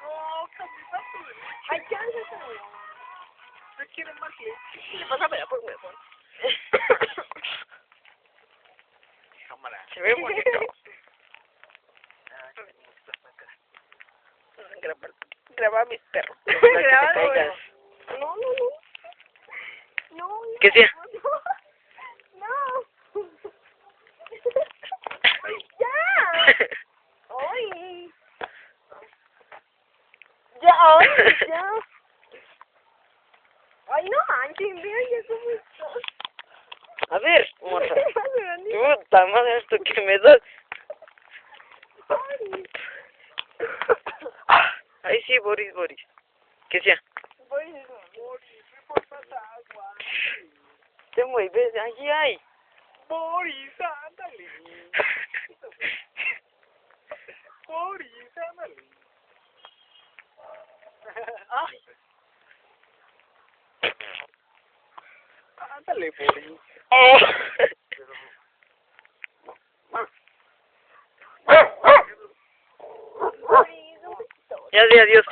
No, Camila, pues. Ay, cállate. ¿No quieren más leche? Le pasa pena por huevón. Cámara. Se ve bonito. Graba a mis perros. Graba, No. No. ¿Qué sea? No. Ya. Ay. Ya. Ay, no manches, vean ya cómo está. A ver, morra. Puta madre, esto que me das. Ay, sí, Boris. ¿Qué sea? Voy, me portas agua. Te mueves, allí hay. Boris, ándale. Boris, ándale. Ay. Ándale, Boris. Ya sé, adiós.